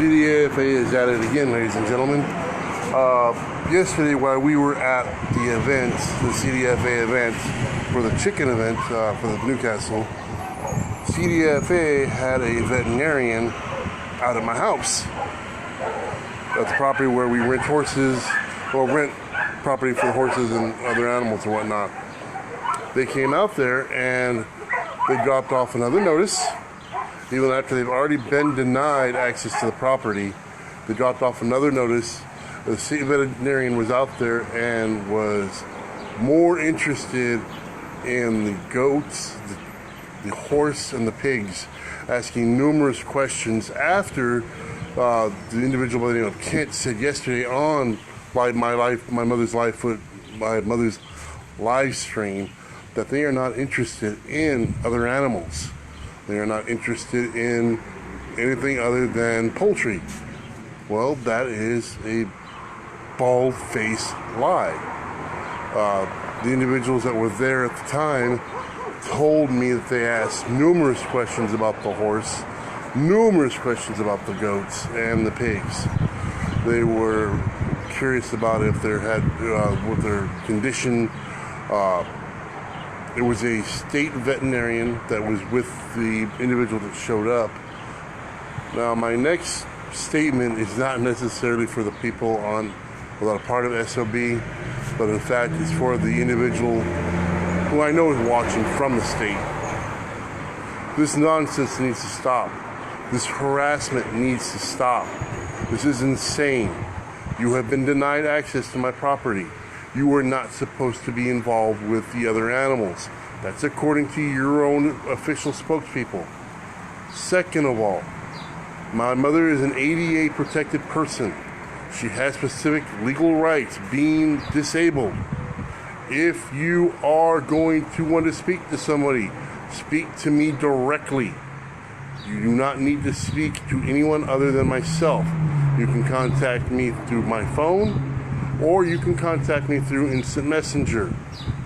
CDFA is at it again, ladies and gentlemen. Yesterday, while we were at the events, the CDFA event, for the chicken event for the Newcastle, CDFA had a veterinarian out at my house. At the property where we rent horses, or rent property for the horses and other animals and whatnot. They came out there and they dropped off another notice. Even after they've already been denied access to the property, they dropped off another notice. The state veterinarian was out there and was more interested in the goats, the horse, and the pigs, asking numerous questions after the individual by the name of Kent said yesterday on my mother's live stream that they are not interested in other animals. They are not interested in anything other than poultry. Well, that is a bald-faced lie. The individuals that were there at the time told me that they asked numerous questions about the horse, numerous questions about the goats and the pigs. They were curious about if they had, what their condition. It was a state veterinarian that was with the individual that showed up. Now, my next statement is not necessarily for the people that are part of SOB, but in fact it's for the individual who I know is watching from the state. This nonsense needs to stop. This harassment needs to stop. This is insane. You have been denied access to my property. You are not supposed to be involved with the other animals. That's according to your own official spokespeople. Second of all, my mother is an ADA protected person. She has specific legal rights being disabled. If you are going to want to speak to somebody, speak to me directly. You do not need to speak to anyone other than myself. You can contact me through my phone, or you can contact me through Instant Messenger.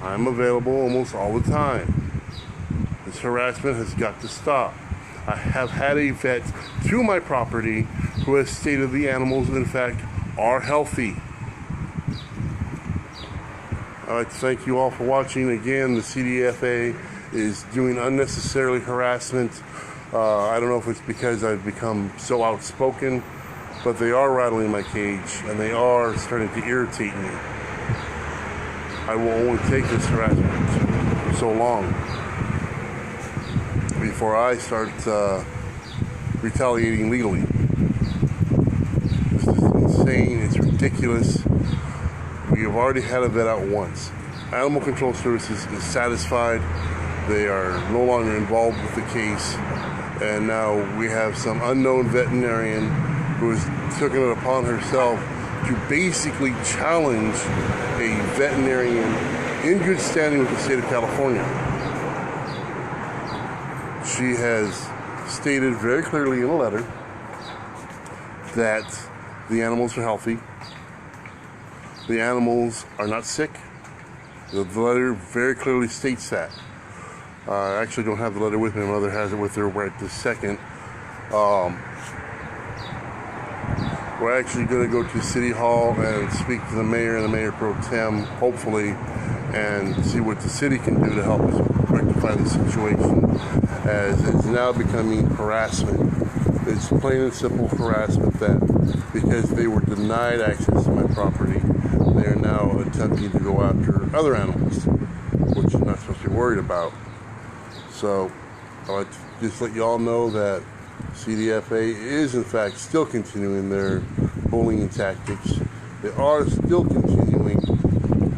I'm available almost all the time. This harassment has got to stop. I have had a vet to my property who has stated the animals, in fact, are healthy. I'd like to thank you all for watching. Again, the CDFA is doing unnecessarily harassment. I don't know if it's because I've become so outspoken, but they are rattling my cage, and they are starting to irritate me. I will only take this harassment for so long before I start retaliating legally. This is insane. It's ridiculous. We have already had a vet out once. Animal Control Services is satisfied. They are no longer involved with the case, and now we have some unknown veterinarian who has taken it upon herself to basically challenge a veterinarian in good standing with the state of California. She has stated very clearly in a letter that the animals are healthy. The animals are not sick. The letter very clearly states that. I actually don't have the letter with me. My mother has it with her right this second. We're actually going to go to City Hall and speak to the mayor and the mayor pro tem, hopefully, and see what the city can do to help us rectify the situation, as it's now becoming harassment. It's plain and simple harassment that because they were denied access to my property, they are now attempting to go after other animals, which you're not supposed to be worried about. So I'd like to just let you all know that CDFA is in fact still continuing their bullying tactics. They are still continuing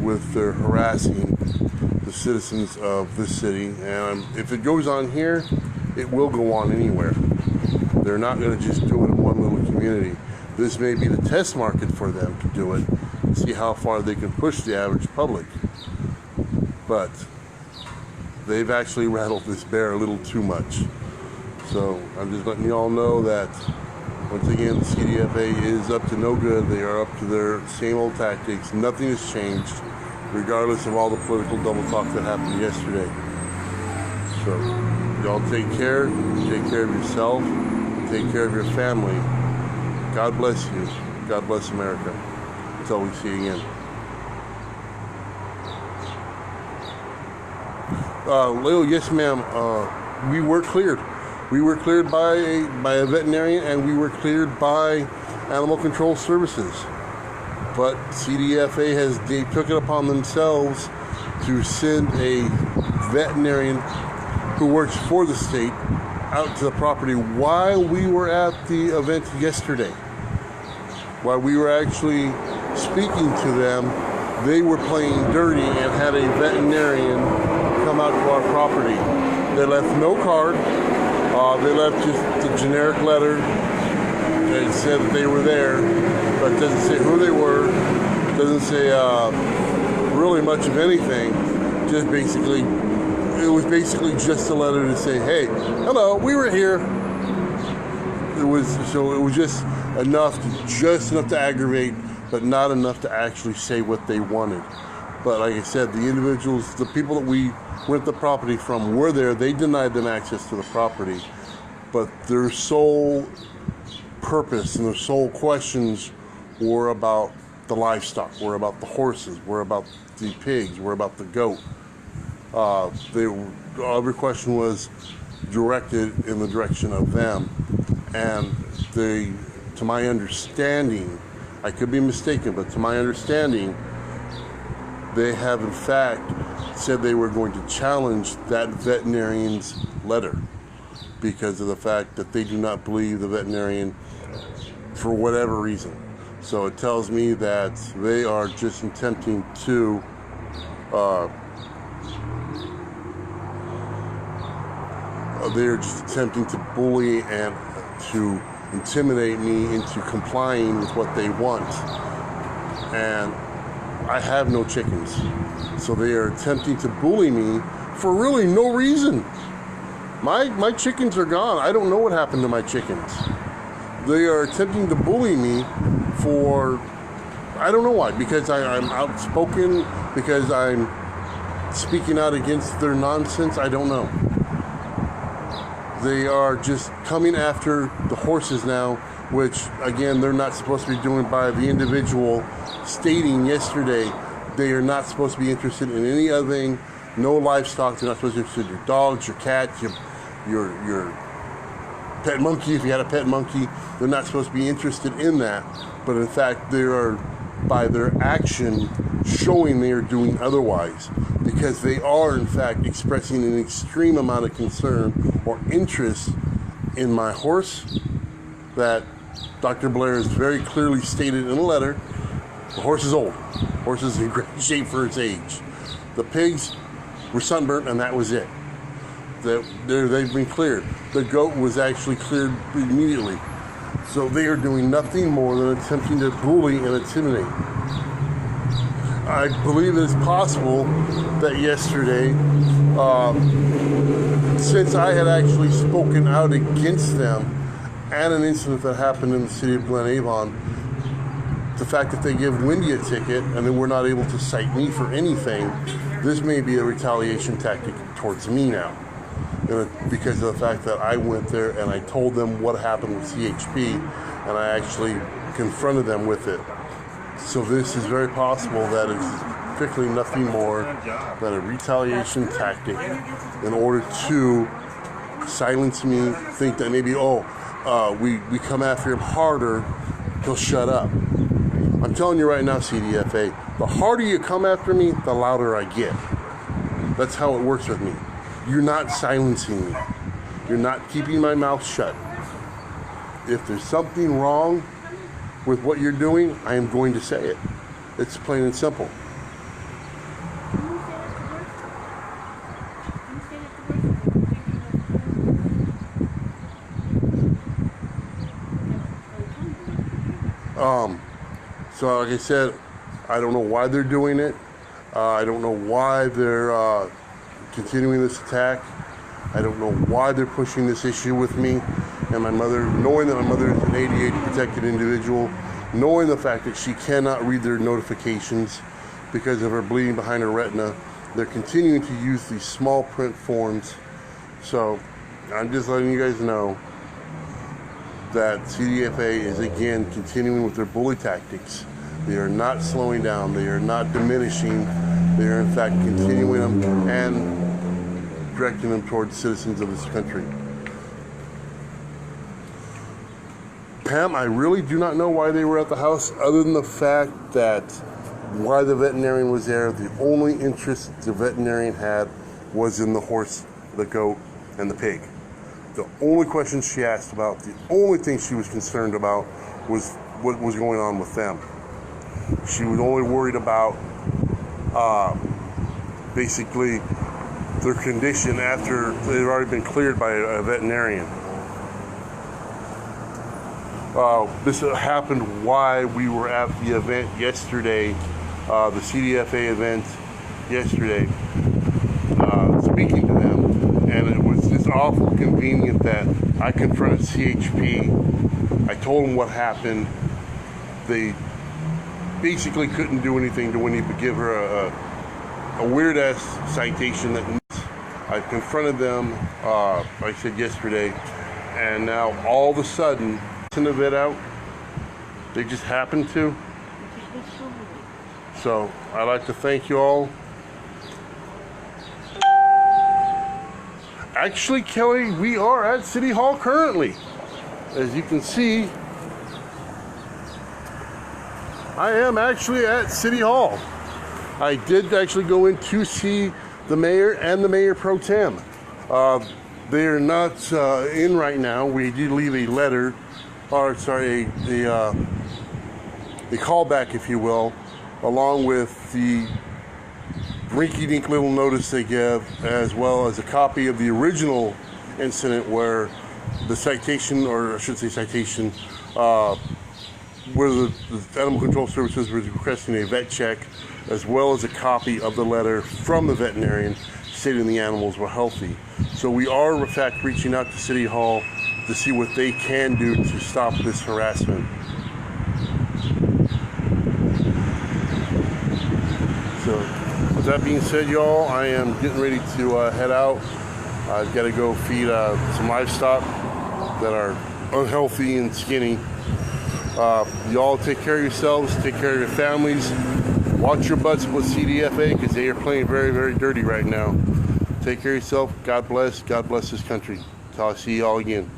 with their harassing the citizens of this city, and if it goes on here, it will go on anywhere. They're not going to just do it in one little community. This may be the test market for them to do it and see how far they can push the average public. But they've actually rattled this bear a little too much. So I'm just letting you all know that, once again, the CDFA is up to no good. They are up to their same old tactics. Nothing has changed, regardless of all the political double talk that happened yesterday. So y'all take care of yourself, take care of your family, God bless you. God bless America. Until we see you again. Leo, yes, ma'am. We were cleared. We were cleared by a veterinarian, and we were cleared by Animal Control Services. But CDFA they took it upon themselves to send a veterinarian who works for the state out to the property while we were at the event yesterday. While we were actually speaking to them, they were playing dirty and had a veterinarian come out to our property. They left no card. They left just the generic letter that said that they were there, but it doesn't say who they were. Doesn't say really much of anything. Just basically, it was basically just a letter to say, "Hey, hello, we were here." It was just enough to aggravate, but not enough to actually say what they wanted. But like I said, the individuals, the people that we rent the property from were there. They denied them access to the property, but their sole purpose and their sole questions were about the livestock, were about the horses, were about the pigs, were about the goat. Every question was directed in the direction of them, and to my understanding, I could be mistaken, but to my understanding, they have in fact said they were going to challenge that veterinarian's letter because of the fact that they do not believe the veterinarian for whatever reason. So it tells me that they are just attempting to bully and to intimidate me into complying with what they want. And I have no chickens. So they are attempting to bully me for really no reason. My chickens are gone. I don't know what happened to my chickens. They are attempting to bully me for, I don't know why, because I'm outspoken, because I'm speaking out against their nonsense. I don't know. They are just coming after the horses now, which again, they're not supposed to be doing by the individual stating yesterday they are not supposed to be interested in any other thing, no livestock. They're not supposed to be interested in your dogs, your cats, your pet monkey. If you had a pet monkey, they're not supposed to be interested in that. But in fact, they are, by their action, showing they are doing otherwise, because they are in fact expressing an extreme amount of concern or interest in my horse that Dr. Blair has very clearly stated in a letter. The horse is old. The horse is in great shape for its age. The pigs were sunburnt, and that was it. They've been cleared. The goat was actually cleared immediately. So they are doing nothing more than attempting to bully and intimidate. I believe it is possible that yesterday, since I had actually spoken out against them and an incident that happened in the city of Glen Avon, the fact that they give Wendy a ticket and they were not able to cite me for anything, this may be a retaliation tactic towards me now. Because of the fact that I went there and I told them what happened with CHP, and I actually confronted them with it. So this is very possible that it's strictly nothing more than a retaliation tactic in order to silence me, think that maybe, we come after him harder, he'll shut up. I'm telling you right now, CDFA, the harder you come after me, the louder I get. That's how it works with me. You're not silencing me. You're not keeping my mouth shut. If there's something wrong with what you're doing, I am going to say it. It's plain and simple. So like I said, I don't know why they're doing it. I don't know why they're continuing this attack. I don't know why they're pushing this issue with me and my mother, knowing that my mother is an ADA protected individual, knowing the fact that she cannot read their notifications because of her bleeding behind her retina. They're continuing to use these small print forms. So I'm just letting you guys know that CDFA is again continuing with their bully tactics. They are not slowing down. They are not diminishing. They are in fact continuing them and directing them towards citizens of this country. Pam, I really do not know why they were at the house, other than the fact that why the veterinarian was there. The only interest the veterinarian had was in the horse, the goat, and the pig. The only question she asked about, the only thing she was concerned about was what was going on with them. She was only worried about basically their condition after they'd already been cleared by a veterinarian. This happened while we were at the event yesterday, the CDFA event yesterday, speaking to them, and it was just awful convenient that I confronted CHP. I told them what happened. They basically couldn't do anything to Winnie but give her a weird-ass citation that I confronted them, I said yesterday, and now all of a sudden, send the vet out, they just happened to. So I'd like to thank you all. Actually, Kelly, we are at City Hall currently. As you can see, I am actually at City Hall. I did actually go in to see the mayor and the mayor pro tem. They are not in right now. We did leave a letter, or sorry, a callback, if you will, along with the rinky-dink little notice they give, as well as a copy of the original incident where the citation, or I should say citation, where the Animal Control Services was requesting a vet check, as well as a copy of the letter from the veterinarian stating the animals were healthy. So we are, in fact, reaching out to City Hall to see what they can do to stop this harassment. So with that being said, y'all, I am getting ready to head out. I've got to go feed some livestock that are unhealthy and skinny. Y'all take care of yourselves, take care of your families. Watch your butts with CDFA, because they are playing very, very dirty right now. Take care of yourself. God bless this country. Till I see y'all again.